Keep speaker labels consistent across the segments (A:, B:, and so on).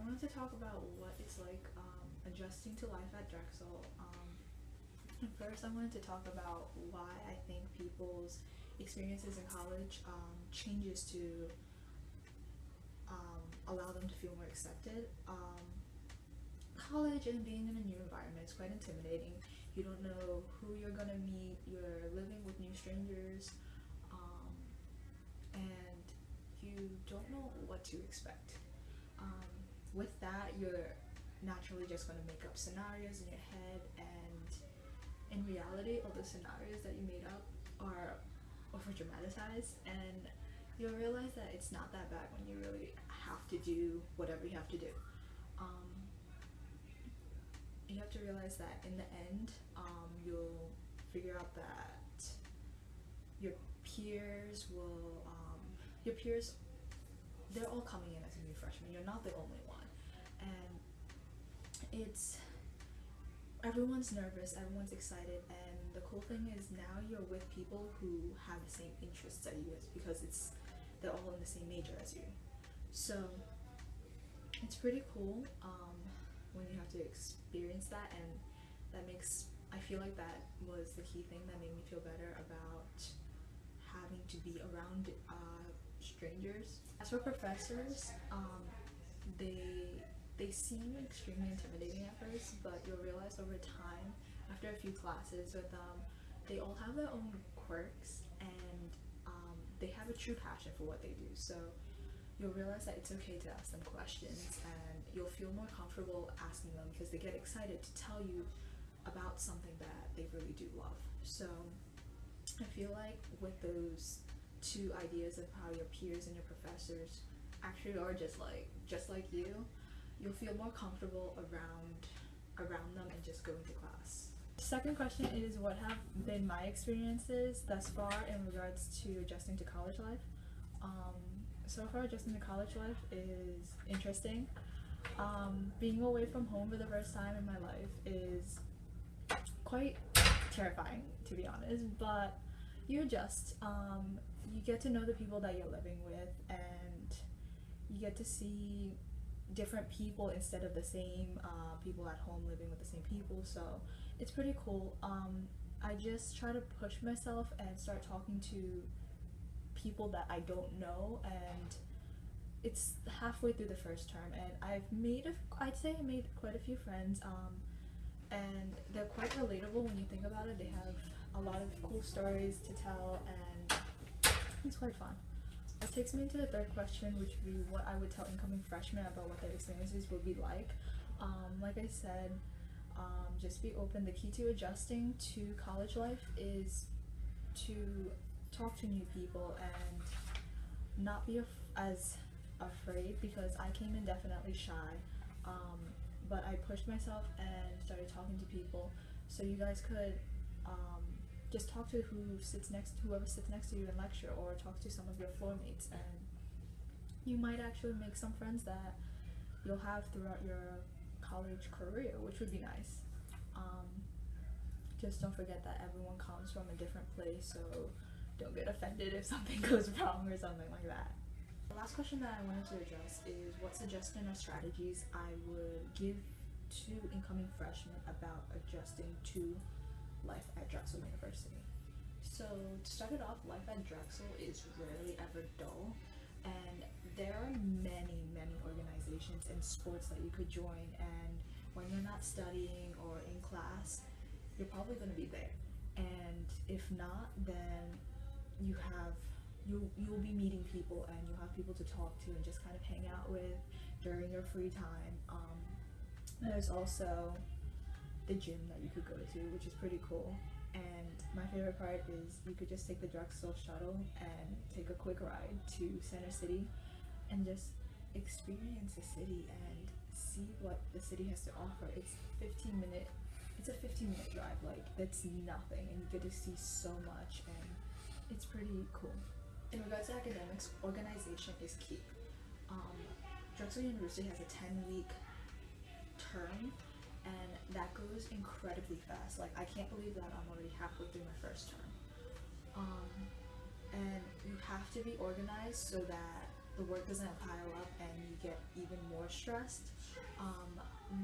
A: wanted to talk about what it's like adjusting to life at Drexel. First, I wanted to talk about why I think people's experiences in college changes to allow them to feel more accepted. College and being in a new environment is quite intimidating. You don't know who you're gonna meet. You're living with new strangers, and you don't know what to expect. With that, you're naturally just going to make up scenarios in your head, and in reality, all the scenarios that you made up are over dramatized, and you'll realize that it's not that bad when you really have to do whatever you have to do. You have to realize that in the end, you'll figure out that your peers will, they're all coming in as a new freshman. You're not the only one. And everyone's nervous, everyone's excited, and the cool thing is now you're with people who have the same interests as you, because they're all in the same major as you. So it's pretty cool when you have to experience that, and I feel like that was the key thing that made me feel better about having to be around strangers. As for professors, they seem extremely intimidating at first, but you'll realize over time, after a few classes with them, they all have their own quirks, and they have a true passion for what they do. So you'll realize that it's okay to ask them questions, and you'll feel more comfortable asking them because they get excited to tell you about something that they really do love. So I feel like with those two ideas of how your peers and your professors actually are just like you'll feel more comfortable around them and just going to class. Second question is, what have been my experiences thus far in regards to adjusting to college life? So far, adjusting to college life is interesting. Being away from home for the first time in my life is quite terrifying, to be honest, but you adjust. You get to know the people that you're living with, and you get to see different people instead of the same people at home living with the same people, so it's pretty cool. I just try to push myself and start talking to people that I don't know, and it's halfway through the first term, and I'd say I made quite a few friends, and they're quite relatable when you think about it. They have a lot of cool stories to tell, and it's quite fun. That takes me into the third question, which would be what I would tell incoming freshmen about what their experiences would be like. Like I said, just be open. The key to adjusting to college life is to talk to new people and not be as afraid, because I came in definitely shy, but I pushed myself and started talking to people. So you guys could just talk to whoever sits next to you in lecture, or talk to some of your floor mates, and you might actually make some friends that you'll have throughout your college career, which would be nice. Just don't forget that everyone comes from a different place, so don't get offended if something goes wrong or something like that. The last question that I wanted to address is what suggestions or strategies I would give to incoming freshmen about adjusting to life at Drexel University. So to start it off, life at Drexel is rarely ever dull, and there are many organizations and sports that you could join, and when you're not studying or in class, you're probably going to be there, and if not, then you'll be meeting people, and you'll have people to talk to and just kind of hang out with during your free time. There's also the gym that you could go to, which is pretty cool, and my favorite part is you could just take the Drexel shuttle and take a quick ride to Center City and just experience the city and see what the city has to offer. It's a 15-minute drive, like that's nothing, and you get to see so much, and it's pretty cool. In regards to academics, organization is key. Drexel University has a 10-week term, and that goes incredibly fast. Like, I can't believe that I'm already halfway through my first term. And you have to be organized so that the work doesn't pile up and you get even more stressed.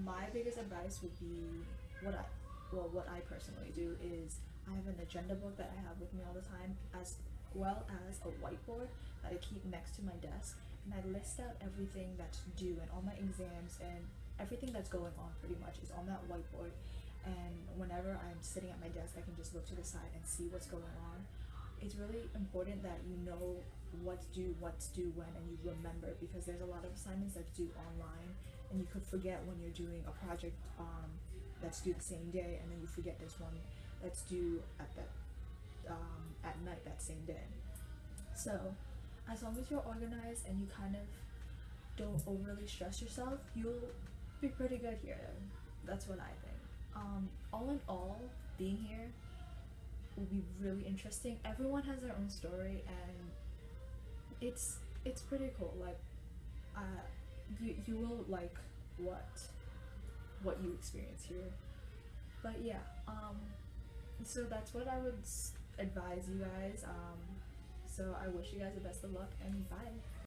A: My biggest advice would be what I personally do is I have an agenda book that I have with me all the time, as well as a whiteboard that I keep next to my desk, and I list out everything that's due and all my exams and everything that's going on pretty much is on that whiteboard. And whenever I'm sitting at my desk, I can just look to the side and see what's going on. It's really important that you know what's due when, and you remember, because there's a lot of assignments that's due online, and you could forget when you're doing a project that's due the same day, and then you forget there's one that's due at night that same day. So as long as you're organized and you kind of don't overly stress yourself, you'll be pretty good here. That's what I think. All in all, being here will be really interesting. Everyone has their own story, and it's pretty cool. Like, you will like what you experience here. But yeah, so that's what I would advise you guys. So I wish you guys the best of luck, and bye.